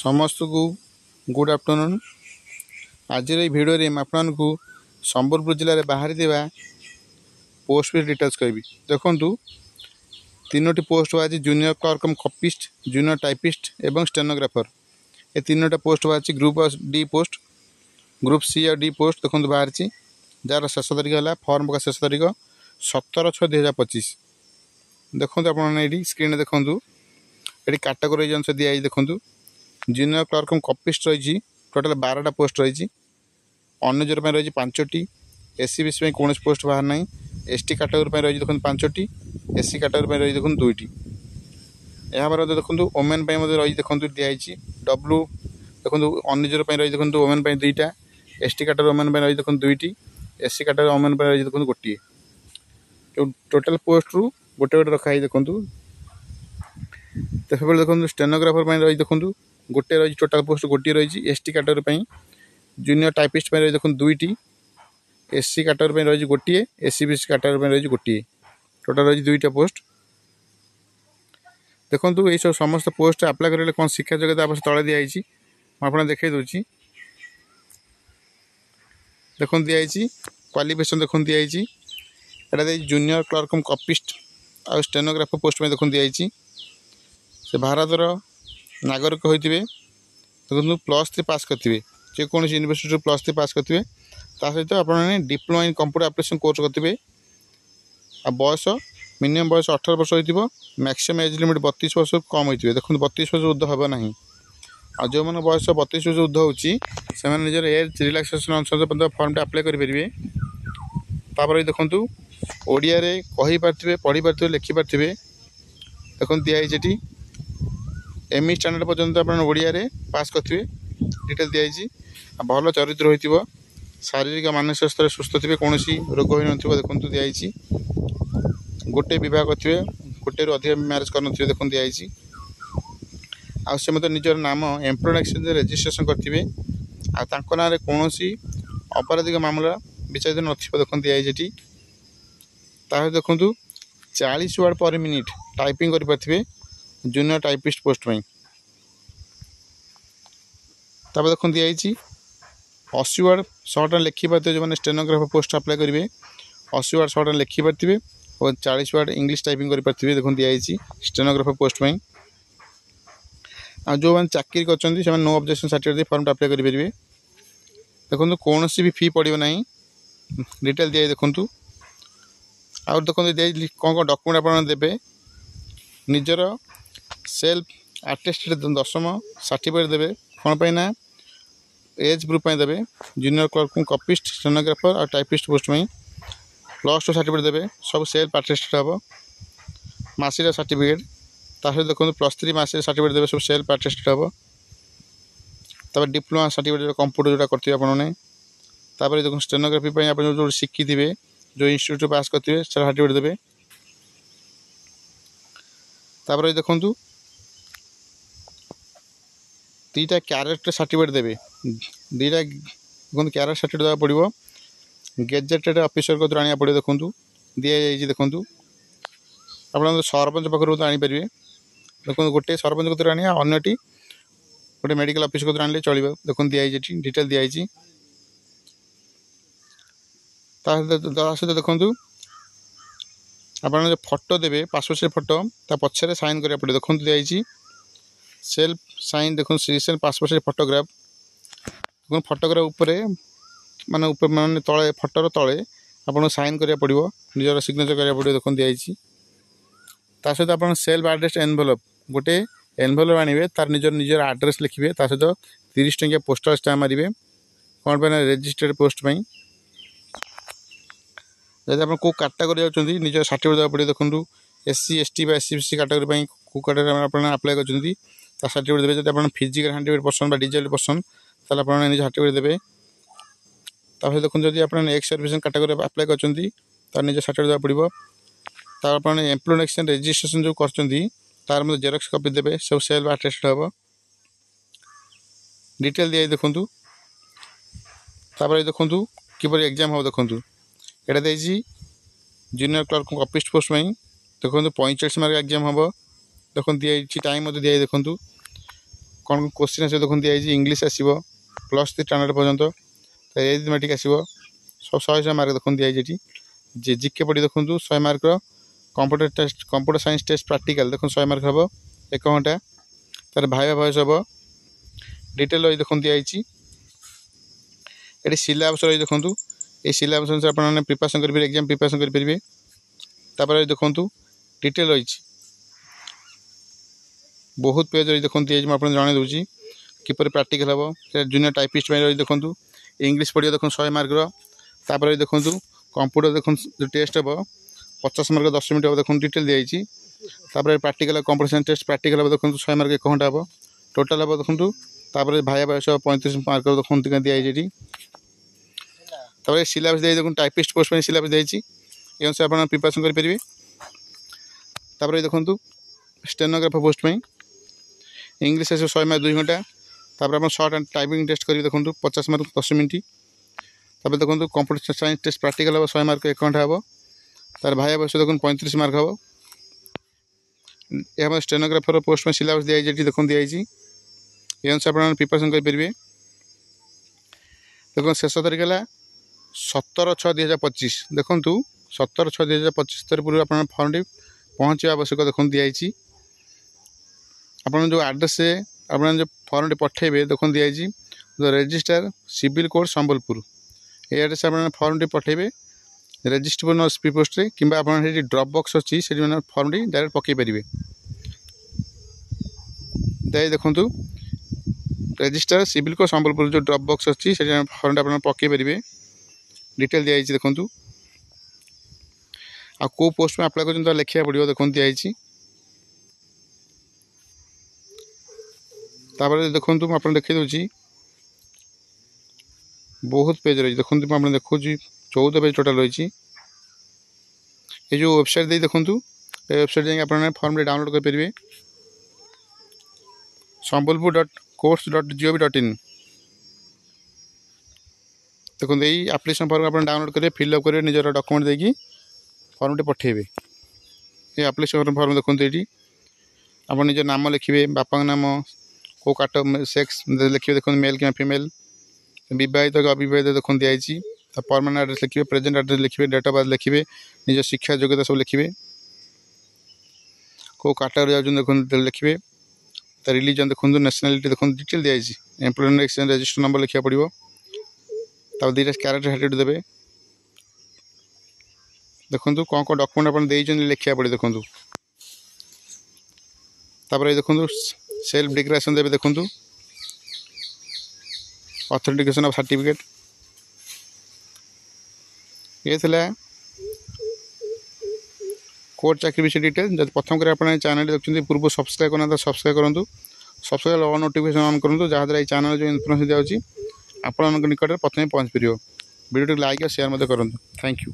समस्त को good afternoon. आज भिडियो आपको संबलपुर जिले में बाहरी पोस्ट भी डिटेल्स कहि देखु। तीनोटी पोस्ट बाहरी junior clerk cum copyist, junior typist एवं स्टेनोग्राफर। ये तीनोटा पोस्ट बाहरी group D post, group C और डी पोस्ट देखो बाहरी, जार शेष तारीख है फॉर्म का शेष तारीख 17/6/2025। देखो आप स्क्रीन देखु ये कैटेगरी अनुसार दिखाई देखु। जूनियर क्लर्क कपिस्ट रही टोटाल 12टा पोस्ट रही। अन्यजर रही 5टी, एससी बीसी कौन पोस्ट बाहर ना। एसटी कैटेगरी रही देखो 5टी, एससी कैटेगरी रही देखो 2टी। यहाँ देखो वोमेन रही देखो दिखाई डब्ल्यू देखो अन्यजर रही देखो वोमेन 2टा, एसटी कैटेगरी वोमेन रही देखो 2टी, एससी कैटेगरी वोमेन रही देखो गोटे। टोटाल पोस्ट रु गोटे गोटे रखाई देखो। देखो स्टेनोग्राफर रही देखो गोटे रही टोटाल पोस्ट गोटे रही। एसटी कैटेगरी जूनियर टाइपिस्ट रही देखो 2टी, एससी कैटेगरी रही गोटे, एससी बीसी कैटेगरी रही गोटे। टोटाल रही 2टा पोस्ट। देखो ये सब समस्त पोस्ट अप्लाई करेंगे कौन शिक्षा योग्यता आवश्यक तले दिखाई मुझे देखा दूसरी। देखो दिखाई क्वालिफिकेशन देखो दिखाई एटा जूनियर क्लर्क कपिस्ट और स्टेनोग्राफर पोस्ट में देखो दिखाई से भारतर नागरिक होते देखो +3 पास करते जेकोसी यूनिवर्सिटी +3 पास करते सहित आप diploma in computer application course करते। बयस मिनिमम बयस 18 वर्ष हो, मैक्सिमम एज लिमिट 32 वर्ष कम होते। देखो 32 वर्ष ऊर्ध्व हम ना। आ जो मैंने बयस 32 वर्ष ऊर्ध्व हो निजर एज रिलैक्सेशन अनुसार फॉर्म अप्लाई करेंगे। तापर देखो ओडिया रे कही पारे, पढ़ी पारे, लिखि पारे। देखो दिखाई एमई स्टैंडर्ड पर्यंत आप ओडिया रे पास करते डिटेल दिखाई। भल चरित्र हो, शारीरिक मानसिक स्तर सुस्थ थे, कौन रोग हो देखो दिखाई। गोटे बह करते, गोटे अधिक मैरेज कर देखो दिखाई। आसे निजर नाम एम्प्लॉयमेंट एक्सचेंज रजिस्ट्रेशन करते। आ ना कौन अपराधिक मामला विचारित नथिबो देखो दिखाई। देखो 40 वर्ड पर मिनिट टाइपिंग करें जूनियर टाइपिस्ट पोस्ट में। तब देखो दिखाई 80 वर्ड शॉर्ट लिखि पारे जो मैंने स्टेनोग्राफर पोस्ट अप्लाई करेंगे 80 वर्ड शॉर्ट लिखि पारे और 40 वर्ड इंग्लिश टाइपिंग करें देखो दिखाई स्टेनोग्राफर पोस्ट में। आ जो मैंने चाकरी कर no objection certificate form apply करेंगे। देखो कौन भी फी पड़ो ना, डिटेल दिखाई देखो। आउ देखो कौन कौन डॉक्यूमेंट आप देवे निजर सेल्फ अटेस्टेड 10th सर्टिफिकेट देवे कौन पे ना एज प्रूफ देवे। जूनियर क्लर्क कपिस्ट, स्टेनोग्राफर और टाइपिस्ट पोस्ट में +2 सर्टिफिकेट देवे, सब सेल्फ अटेस्टेड हम। मासिक सर्टिफिकेट सहित देखो +3 मासिक सर्टिफिकेट देवे, सब सेल्फ अटेस्टेड हम। तब डिप्लोमा सर्टिफिकेट कंप्यूटर जोटा करते आपने। देखो स्टेनोग्राफी आप जो शिखी थे जो इंस्टीट्यूट पास करते सर्टिफिकेट देवे। तापर देखो 2टा कैरेक्टर सर्टिफिकेट देवे, 2टा देखो कैरेक्टर सर्टिफिकेट देवा पड़ो। गेजेटेड ऑफिसर को आने पड़ो देखो दिखाई। देखो आप सरपंच पाखर आनीपारे। देखो गोटे सरपंच को आने अन्यटी गोटे मेडिकल ऑफिस को आने चलो देखो दिखाई डिटेल दिखाई। सहित देखो आप फोटो देवे पासपोर्ट साइज फोटो पछरे साइन करा पड़े देखो दिखाई सेल्फ साइन। देखो सेल्फ पासपोर्ट साइज फोटोग्राफ देखो फोटोग्राफ उपरे माने तले फोटोर तले आपको साइन करा पड़ो, निजर सिग्नेचर करा पड़ो देखो दिखाई। सहित आप सेल्फ एड्रेस एनवेलप गोटे एनवेलप आने तार निजर निजर एड्रेस लिखिए। सहित 30 टंकिया पोस्टाल स्टाम्प मारे कौन पे रजिस्टर्ड पोस्ट में। जब आप कौ कैटेगरी जाऊँगी निजर सर्टिफिकेट देवा पड़े। देखो SC ST SC BC category कौ कैटेगरी आप अप्लाई कर सर्टिफिकेट देवे। जब आप फिजिकल हैंडिक्याप्ड पर्सन डिजेबल पर्सन ताल आप निज सर्टिफिकेट देवे। तापर देखो जब आप एक्स सर्विस कैटेगरी अप्लाई कर निज सर्टिफिकेट देवा पड़ो। तार आप एम्प्लॉयमेंट एक्सचेंज रजिस्ट्रेशन जो कर जेरक्स कॉपी देवे, सब सेल्फ अटेस्टेड हम। डिटेल दिखाई देखो। तापर देखो किपर एग्जाम हम देखो एटा देखिए जूनियर क्लर्क कपिस्ट पोस्ट में देखो 45 मार्क एग्जाम हम। देखो दिखाई टाइम दिखाई देखो कौन क्वेश्चन आस देखते दिखाई इंग्लीश आसो +3 स्टैंडर्ड पर्यंत एरिथमेटिक आसो सब 100 मार्क देखते दिखाई जे जीके पढ़ी देखूँ 100 mark computer science test practical देखो 100 मार्क हम 1 घंटा तार भाइबा भॉइस हम डिटेल रही देखते दिखाई ये सिलेबस रही देखूँ ये सिलेबस अनुसार आपने प्रिपरेशन करेंगे एग्जाम प्रिपरेशन करेंगे तापर देखूँ डिटेल रही बहुत पेज रही देखते दिखाई मुझे जन दूसरी किपर प्रैक्टिकल हम जूनियर टाइपिस्ट रही देखूँ इंग्लीश पढ़िए देखो 100 मार्क तापर देखूँ कंप्यूटर देखो जो टेस्ट हम 50 मार्क 10 मिनट हम देखो डिटेल दिखाई practical computer science test practical हम देखो 100 मार्क 1 घंटा हम टोटाल हम देखूँ तापर भाइबा बयस 35 मार्क देखो दिखाई सिलेबस दे देखो टाइपिस्ट पोस्ट में सिलेबस देती ये अनुसार आप प्रिपरेशन करेंगे तापर देखूँ स्टेनोग्राफर पोस्ट में इंग्लीश आस 100 मार्क 2 घंटा तापर आप शॉर्ट एंड टाइपिंग टेस्ट करेंगे देखो 50 मार्क 10 मिनट तापर देखो कंप्यूटर साइंस टेस्ट प्रैक्टिकल हम 100 मार्क 1 घंटा हम तार भाइबा बयस देखो 35 मार्क हम यह स्टेनोग्राफर पोस्ट में सिलेबस दिखाई देखो दिखाई ये अनुसार आप प्रिपरेशन करेंगे देखो शेष तारीख है 17/6/2025 देखूँ 17/6/2025 तारीख पूर्व आप फर्म टी पहुँचा आवश्यक देखो दिखाई आप जो आड्रेस आप जो फर्म टी पठेबे देखो दिखाई रजिस्ट्रार सिविल कोर्ट संबलपुर ये एड्रेस आप फर्म टी पठेबे रजिस्ट्रेबल नो स्पीड पोस्ट कि आप ड्रॉप बॉक्स अच्छी से फर्म टी डायरेक्ट पकई पारे देखूँ रजिस्ट्रार सिविल कोर्ट संबलपुर जो ड्रॉप बॉक्स अच्छी से फर्म टी आप पकई पारे डिटेल दिखाई देखूँ आ को पोस्ट में अप्लाई कर लिखा पड़ो देखो दिखाई देखूँ आप देखी दूसरी बहुत पेज रही देखूँ आप देखुँ 14 पेज टोटाल रही ये जो वेबसाइट दे देखूँ ये वेबसाइट जाए फर्म डाउनलोड करेंगे sambalpur.courts.gov.in देखो यही एप्लिकेशन फॉर्म आप डाउनलोड करेंगे फिलअप करेंगे निजर डॉक्यूमेंट देकी फॉर्म टी पठेबे ये एप्लिकेशन फॉर्म देखो ये आप निज नाम लिखिए बापा नाम को काट सेक्स लिखिए देखो मेल कि फीमेल विवाहित अविवाहित देखो दिखाई परमानेंट एड्रेस लिखिए प्रेजेंट एड्रेस लिखिए डेट ऑफ बर्थ लिखिए निज शिक्षा योग्यता सब लिखिए को कैटेगरी देखो लिखिए रिलीजन देखो नेशनलिटी देखो डिटेल दिखाई एम्प्लॉयमेंट एक्सचेंज रजिस्टर नंबर लिखा पड़ो तब 2टा क्यारेक्टर हेडेड देवे देखो कौन कौन डॉक्यूमेंट आप लिखा पड़े देखो तापर देखो सेल्फ डिक्लेरेशन देवे देखो ऑथेंटिकेशन ऑफ सर्टिफिकेट ये कोर्ट चाकरी विषय डिटेल जब प्रथम कर आप चैनल देखते पूर्व सब्सक्राइब करना सब्सक्राइब करूँ सब्सक्राइब ऑल नोटिफिकेशन ऑन करूँ जहाँद्वारा ये चैनल जो इनफॉरमेशन दिखाई आपण निकट प्रथम पहुँच पार वीडियो लाइक और शेयर करूँ थैंक यू।